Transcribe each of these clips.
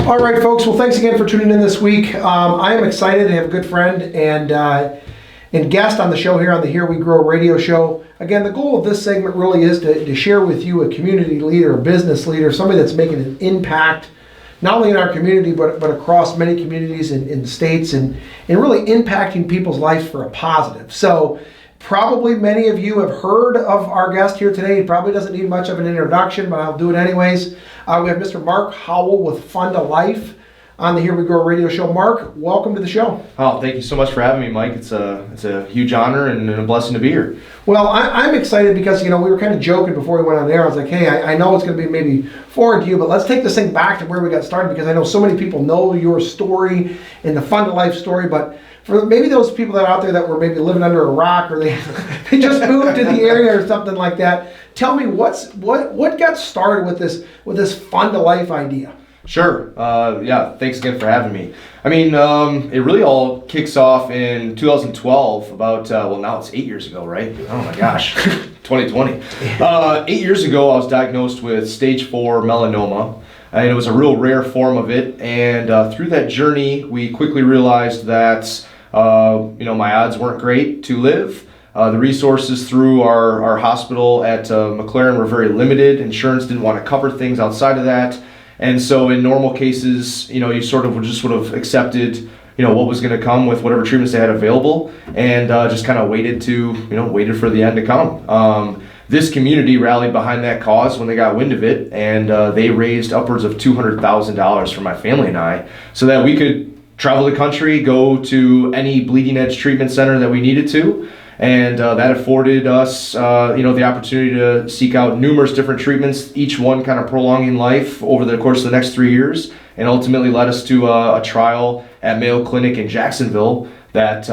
All right, folks. Well, thanks again for tuning in this week. I am excited to have a good friend and guest on the show here on the Here We Grow radio show. Again, the goal of this segment really is to share with you a community leader, a business leader, somebody that's making an impact not only in our community but across many communities in the states and really impacting people's lives for a positive. So probably many of you have heard of our guest here today. He probably doesn't need much of an introduction, but I'll do it anyways. We have Mr. Mark Howell with Fund a Life on the Here We Grow radio show. Mark, welcome to the show. Oh, thank you so much for having me, Mike. It's a huge honor and a blessing to be here. Well, I'm excited because, we were kind of joking before we went on air. I was like, hey, I know it's going to be maybe foreign to you, but let's take this thing back to where we got started, because I know so many people know your story and the Fund a Life story, but for maybe those people that are out there that were maybe living under a rock, or they just moved to the area or something like that, tell me what got started with this Fund a Life idea? Sure. Yeah, thanks again for having me. I mean, it really all kicks off in 2012, about, now it's 8 years ago, right? Oh my gosh, 2020. 8 years ago, I was diagnosed with stage 4 melanoma, and it was a real rare form of it. And through that journey, we quickly realized that, my odds weren't great to live. The resources through our hospital at McLaren were very limited. Insurance didn't want to cover things outside of that. And so in normal cases, you sort of accepted, what was going to come with whatever treatments they had available, and just kind of waited for the end to come. This community rallied behind that cause when they got wind of it, and they raised upwards of $200,000 for my family and I, so that we could travel the country, go to any bleeding edge treatment center that we needed to. And that afforded us, the opportunity to seek out numerous different treatments, each one kind of prolonging life over the course of the next 3 years, and ultimately led us to a trial at Mayo Clinic in Jacksonville that,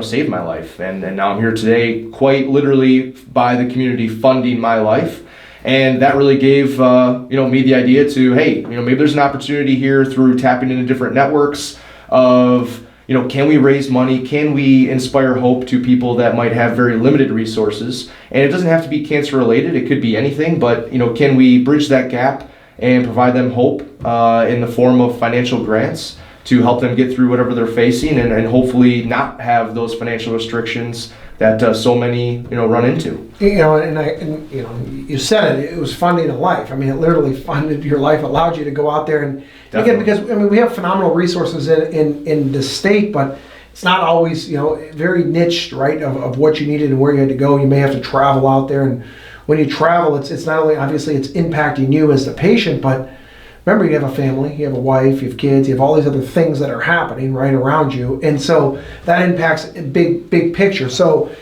saved my life. And now I'm here today, quite literally by the community funding my life. And that really gave, me the idea to, hey, maybe there's an opportunity here through tapping into different networks of, can we raise money? Can we inspire hope to people that might have very limited resources? And it doesn't have to be cancer related. It could be anything, but can we bridge that gap and provide them hope in the form of financial grants to help them get through whatever they're facing, and hopefully not have those financial restrictions that so many run into. You said it was funding a life. I mean, it literally funded your life, allowed you to go out there and Definitely. again, because we have phenomenal resources in the state, but it's not always very niched, right, of what you needed and where you had to go. You may have to travel out there, and when you travel, it's not only obviously it's impacting you as the patient, but remember, you have a family, you have a wife, you have kids, you have all these other things that are happening right around you, and so that impacts a big picture. So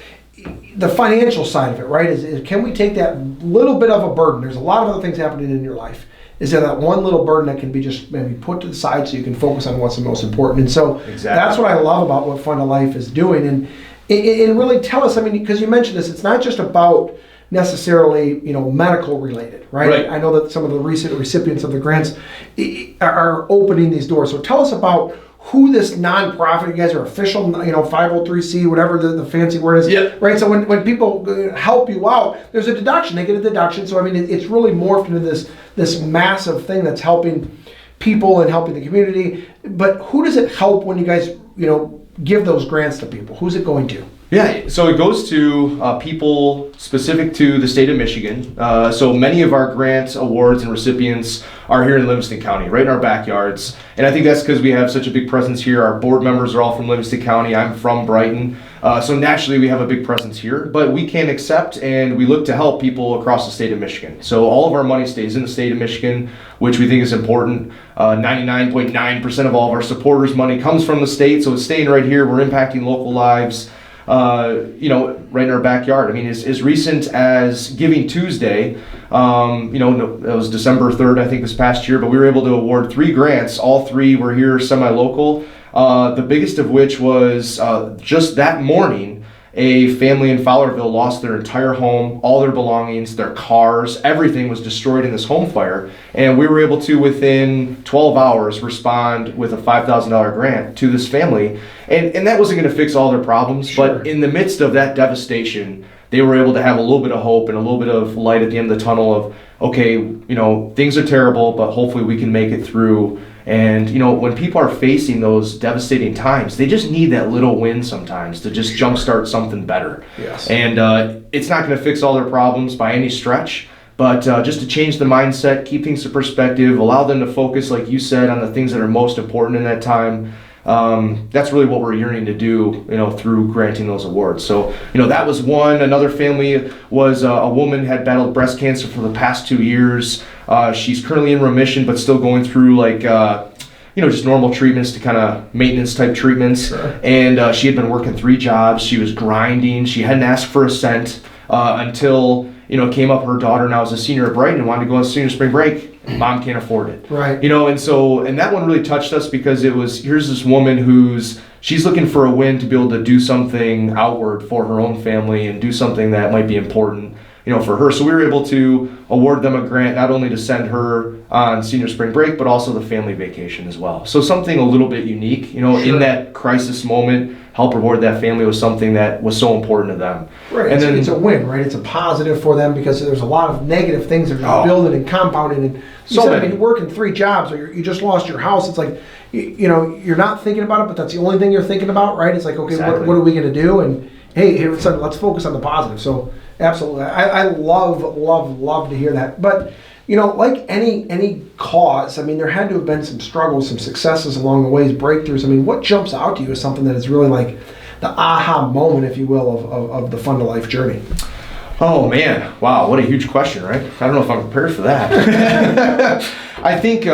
the financial side of it, right, is can we take that little bit of a burden? There's a lot of other things happening in your life. Is there that one little burden that can be just maybe put to the side so you can focus on what's the most important? And so That's what I love about what Fund a Life is doing. And really tell us, because you mentioned this, it's not just about necessarily medical related, right? I know that some of the recent recipients of the grants are opening these doors. So tell us about who this nonprofit, you guys are official, 503c, whatever the fancy word is, yep. Right? So when people help you out, there's a deduction, they get a deduction. So it's really morphed into this massive thing that's helping people and helping the community. But who does it help when you guys, give those grants to people? Who's it going to? Yeah, so it goes to people specific to the state of Michigan. So many of our grant awards and recipients are here in Livingston County, right in our backyards. And I think that's because we have such a big presence here. Our board members are all from Livingston County. I'm from Brighton. So naturally we have a big presence here, but we can accept and we look to help people across the state of Michigan. So all of our money stays in the state of Michigan, which we think is important. 99.9% of all of our supporters' money comes from the state, so it's staying right here. We're impacting local lives. Right in our backyard. As recent as Giving Tuesday, it was December 3rd, I think, this past year, but we were able to award 3 grants. All 3 were here semi-local. The biggest of which was just that morning, a family in Fowlerville lost their entire home, all their belongings, their cars, everything was destroyed in this home fire. And we were able to, within 12 hours, respond with a $5,000 grant to this family. And that wasn't going to fix all their problems, sure. But in the midst of that devastation, they were able to have a little bit of hope and a little bit of light at the end of the tunnel of, okay, things are terrible, but hopefully we can make it through And, when people are facing those devastating times, they just need that little win sometimes to just jumpstart something better. Yes. And it's not going to fix all their problems by any stretch, but just to change the mindset, keep things in perspective, allow them to focus, like you said, on the things that are most important in that time. That's really what we're yearning to do, through granting those awards. So, that was one. Another family was a woman had battled breast cancer for the past 2 years. She's currently in remission, but still going through just normal treatments to kind of maintenance type treatments. Sure. And she had been working 3 jobs. She was grinding. She hadn't asked for a cent until, it came up. Her daughter now is a senior at Brighton and wanted to go on senior spring break. Mom can't afford it. Right. And that one really touched us because here's this woman she's looking for a win to be able to do something outward for her own family and do something that might be important, for her. So we were able to award them a grant, not only to send her on senior spring break, but also the family vacation as well. So something a little bit unique, Sure. in that crisis moment, help reward that family was something that was so important to them. Right. And It's a win, right? It's a positive for them because there's a lot of negative things that are building and compounding. And So many. you're working 3 jobs or you just lost your house. It's like, you're not thinking about it, but that's the only thing you're thinking about, right? It's like, okay, Exactly. what are we going to do? And hey, let's focus on the positive. So absolutely. I love to hear that. But, like any cause, there had to have been some struggles, some successes along the ways, breakthroughs. What jumps out to you as something that is really like the aha moment, if you will, of the Fund to Life journey? Oh man, wow, what a huge question, right? I don't know if I'm prepared for that. I think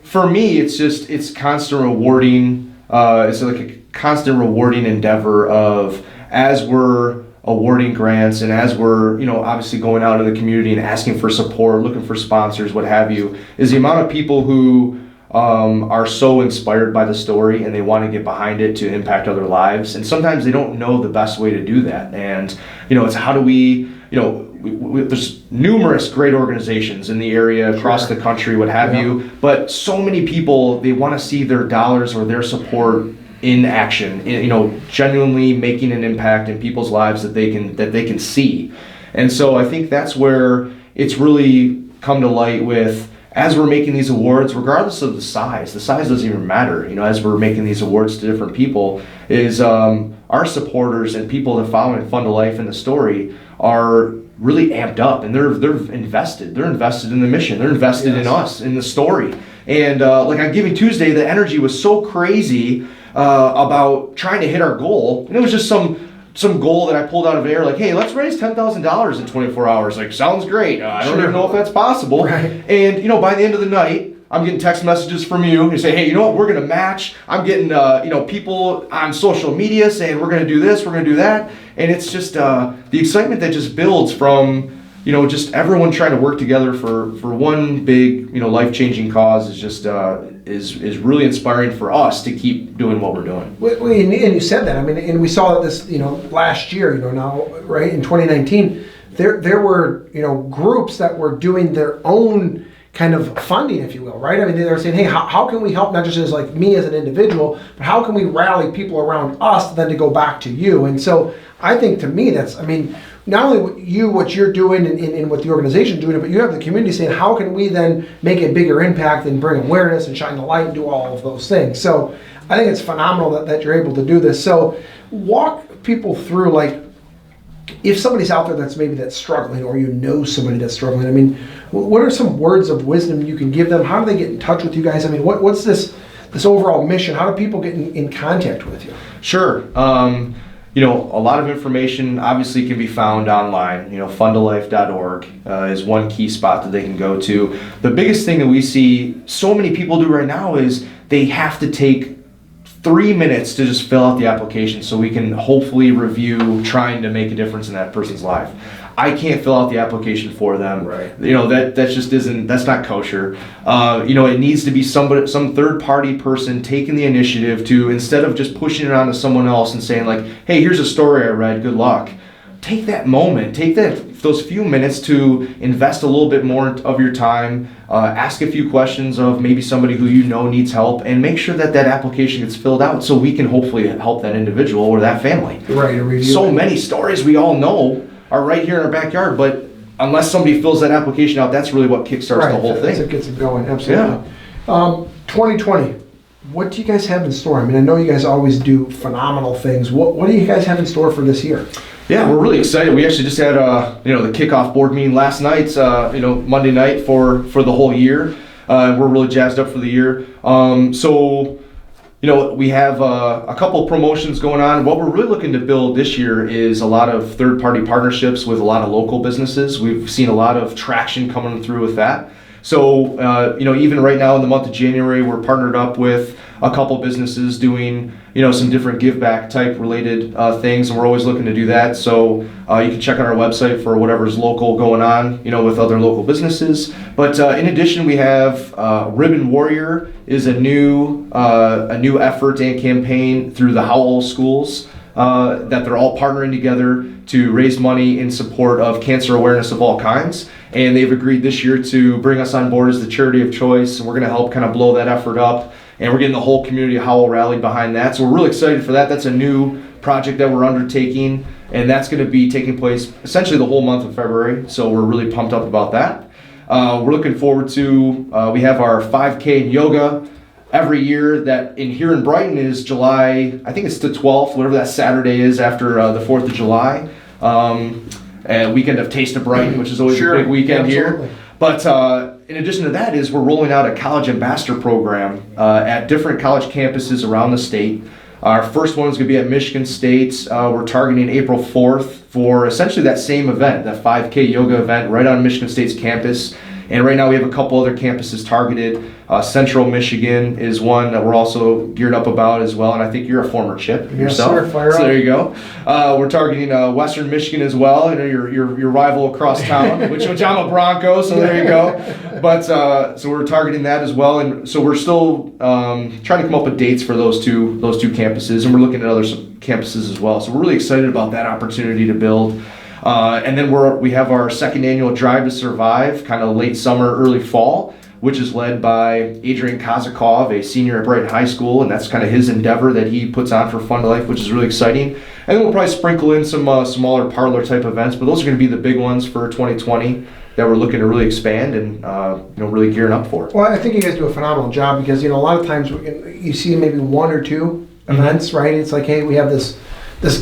for me, it's constant rewarding. It's like a constant rewarding endeavor of, as we're awarding grants and as we're, obviously going out in the community and asking for support, looking for sponsors, what have you, is the amount of people who are so inspired by the story and they want to get behind it to impact other lives. And sometimes they don't know the best way to do that. And, it's how do we, there's numerous great organizations in the area across Sure. the country, what have you, but so many people, they want to see their dollars or their support in action, genuinely making an impact in people's lives that they can see. And so I think that's where it's really come to light with, as we're making these awards, regardless of the size doesn't even matter, as we're making these awards to different people, is our supporters and people that follow and Fund to Life and the story are really amped up, and they're invested. They're invested in the mission. They're invested in us, in the story. And like on Giving Tuesday, the energy was so crazy about trying to hit our goal. And it was just some goal that I pulled out of air, like, hey, let's raise $10,000 in 24 hours. Like, sounds great. I don't even know if that's possible. Right. And, by the end of the night, I'm getting text messages from you who say, hey, we're going to match. I'm getting, people on social media saying we're going to do this, we're going to do that. And it's just the excitement that just builds from, just everyone trying to work together for one big, life-changing cause is just, is really inspiring for us to keep doing what we're doing. And you said that. And we saw this, last year, now, right, in 2019, there were, groups that were doing their own kind of funding, if you will, right? They were saying, hey, how can we help, not just as like me as an individual, but how can we rally people around us then to go back to you? And so I think, to me, that's, not only what you're doing and what the organization doing, but you have the community saying, how can we then make a bigger impact and bring awareness and shine the light and do all of those things? So I think it's phenomenal that you're able to do this. So walk people through, like, if somebody's out there that's struggling, or somebody that's struggling, what are some words of wisdom you can give them? How do they get in touch with you guys? What's this overall mission? How do people get in contact with you? Sure. A lot of information obviously can be found online. Fundtolife.org is one key spot that they can go to. The biggest thing that we see so many people do right now is they have to take 3 minutes to just fill out the application so we can hopefully review trying to make a difference in that person's life. I can't fill out the application for them. Right. That just that's not kosher. It needs to be some third party person taking the initiative to, instead of just pushing it onto someone else and saying like, hey, here's a story I read, good luck. Take that moment, those few minutes to invest a little bit more of your time, ask a few questions of maybe somebody who needs help, and make sure that application gets filled out so we can hopefully help that individual or that family. Right. So many stories we all know are right here in our backyard, but unless somebody fills that application out, that's really what kickstarts the whole thing. It gets it going, absolutely. Yeah. 2020, what do you guys have in store? I mean, I know you guys always do phenomenal things. What do you guys have in store for this year? Yeah, we're really excited. We actually just had the kickoff board meeting last night, Monday night for the whole year. We're really jazzed up for the year. We have a couple of promotions going on. What we're really looking to build this year is a lot of third-party partnerships with a lot of local businesses. We've seen a lot of traction coming through with that. So, even right now in the month of January, we're partnered up with a couple businesses doing, some different give back type related things, and we're always looking to do that. So you can check on our website for whatever's local going on, with other local businesses. But in addition, we have Ribbon Warrior is a new effort and campaign through the Howell schools that they're all partnering together to raise money in support of cancer awareness of all kinds. And they've agreed this year to bring us on board as the charity of choice, and we're going to help kind of blow that effort up. And we're getting the whole community of Howell rallied behind that. So we're really excited for that. That's a new project that we're undertaking, and that's going to be taking place essentially the whole month of February. So we're really pumped up about that. We're looking forward to, we have our 5K in yoga every year that here in Brighton is July, I think it's the 12th, whatever that Saturday is after the 4th of July. And weekend of Taste of Brighton, which is always a big weekend here. But in addition to that we're rolling out a college ambassador program at different college campuses around the state. Our first one is going to be at Michigan State. We're targeting April 4th for essentially that same event, that 5K yoga event right on Michigan State's campus. And right now we have a couple other campuses targeted. Central Michigan is one that we're also geared up about as well, and I think you're a former Chip yourself. Yes, sir. Fire so up. There you go. We're targeting Western Michigan as well. Your rival across town, which I'm a Bronco, so there you go. But so we're targeting that as well, and so we're still trying to come up with dates for those two campuses, and we're looking at other campuses as well. So we're really excited about that opportunity to build. And then we have our second annual Drive to Survive, kind of late summer, early fall, which is led by Adrian Kazakov, a senior at Brighton High School, and that's kind of his endeavor that he puts on for Fund Life, which is really exciting. And then we'll probably sprinkle in some smaller parlor type events, but those are going to be the big ones for 2020 that we're looking to really expand and really gearing up for. Well, I think you guys do a phenomenal job because a lot of times you see maybe one or two events, right? It's like, hey, we have this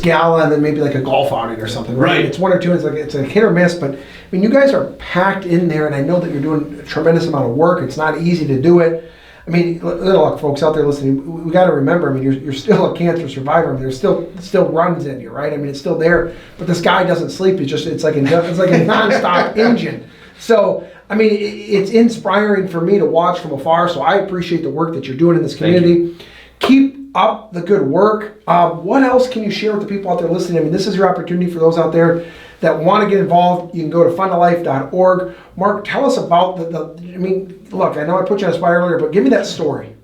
gala and then maybe like a golf outing or something, right? It's one or two. It's a hit or miss, but I mean, you guys are packed in there, and I know that you're doing a tremendous amount of work. It's not easy to do it. I mean, look, folks out there listening, we got to remember. I mean, you're still a cancer survivor. I mean, there's still runs in you, right? I mean, it's still there, but this guy doesn't sleep. It's like a nonstop engine. So, I mean, it's inspiring for me to watch from afar. So I appreciate the work that you're doing in this community. Keep up the good work. What else can you share with the people out there listening? I mean, this is your opportunity for those out there that want to get involved. You can go to fundalife.org. Mark, tell us about look, I know I put you on the spot earlier, but give me that story.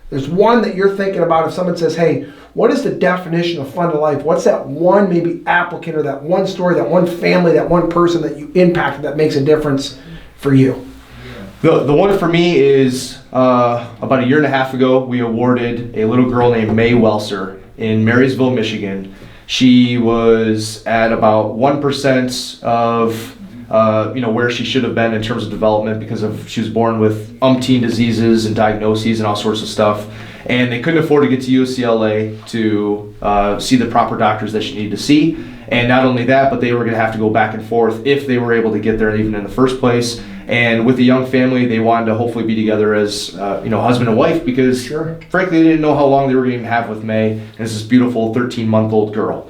There's one that you're thinking about if someone says, hey, what is the definition of Fund Life? What's that one maybe applicant or that one story, that one family, that one person that you impacted that makes a difference for you? The one for me is about a year and a half ago, we awarded a little girl named May Welser in Marysville, Michigan. She was at about 1% of where she should have been in terms of development because she was born with umpteen diseases and diagnoses and all sorts of stuff. And they couldn't afford to get to UCLA to see the proper doctors that she needed to see. And not only that, but they were going to have to go back and forth if they were able to get there even in the first place. And with the young family, they wanted to husband and wife because, frankly, they didn't know how long they were going to have with May. And it's this beautiful 13-month-old girl.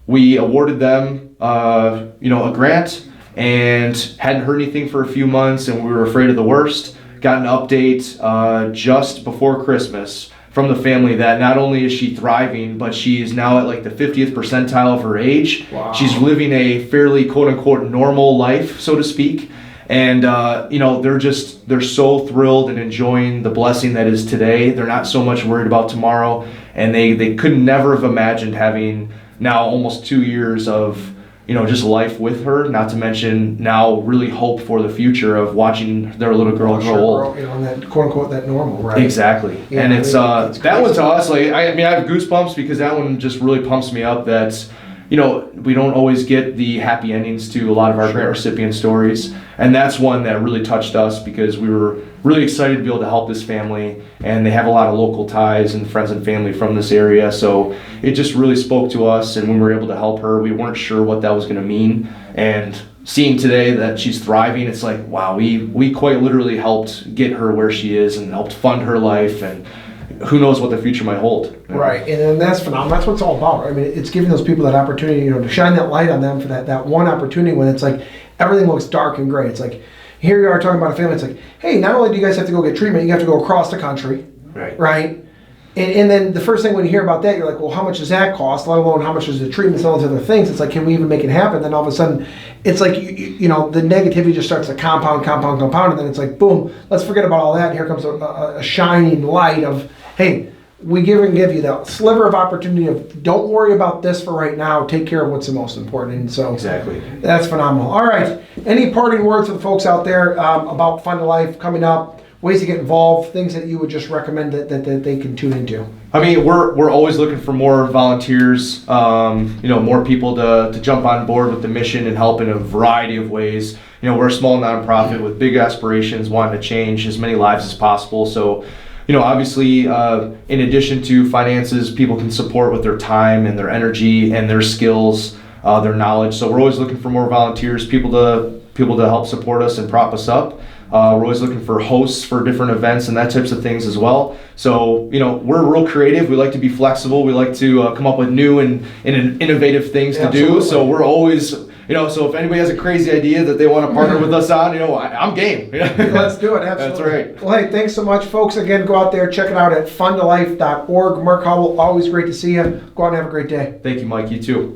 We awarded them, a grant and hadn't heard anything for a few months, and we were afraid of the worst. Got an update just before Christmas from the family that not only is she thriving, but she is now at like the 50th percentile of her age. Wow. She's living a fairly quote-unquote normal life, so to speak. And, they're so thrilled and enjoying the blessing that is today. They're not so much worried about tomorrow. And they could never have imagined having now almost 2 years of, just life with her, not to mention now really hope for the future of watching their little girl grow old. And that quote unquote that normal, right? Exactly. Yeah, and it's that one to us, I have goosebumps because that one just really pumps me up that, we don't always get the happy endings to a lot of our grant recipient stories. And that's one that really touched us because we were really excited to be able to help this family. And they have a lot of local ties and friends and family from this area. So it just really spoke to us. And when we were able to help her, we weren't sure what that was going to mean. And seeing today that she's thriving, it's like, wow, we quite literally helped get her where she is and helped fund her life. And who knows what the future might hold. Right, and then that's phenomenal. That's what it's all about. I mean, it's giving those people that opportunity, to shine that light on them for that one opportunity when it's like everything looks dark and gray. It's like, here you are talking about a family. It's like, hey, not only do you guys have to go get treatment, you have to go across the country. Right? And then the first thing when you hear about that, you're like, well, how much does that cost? Let alone how much is the treatments and all those other things. It's like, can we even make it happen? Then all of a sudden, it's like, the negativity just starts to compound, and then it's like, boom, let's forget about all that. And here comes a shining light of, hey, we give you that sliver of opportunity of don't worry about this for right now. Take care of what's the most important. And so exactly, that's phenomenal. All right, any parting words for the folks out there about Fund a Life coming up? Ways to get involved, things that you would just recommend that they can tune into? I mean, we're always looking for more volunteers, more people to jump on board with the mission and help in a variety of ways. We're a small nonprofit with big aspirations, wanting to change as many lives as possible. So, obviously, in addition to finances, people can support with their time and their energy and their skills, their knowledge. So we're always looking for more volunteers, people to help support us and prop us up. We're always looking for hosts for different events and that types of things as well. So, we're real creative. We like to be flexible. We like to come up with new and innovative things to do. So we're always, so if anybody has a crazy idea that they want to partner with us on, I'm game. Let's do it. Absolutely. That's right. Well, hey, thanks so much, folks. Again, go out there, check it out at fundalife.org. Mark Howell, always great to see you. Go out and have a great day. Thank you, Mike. You too.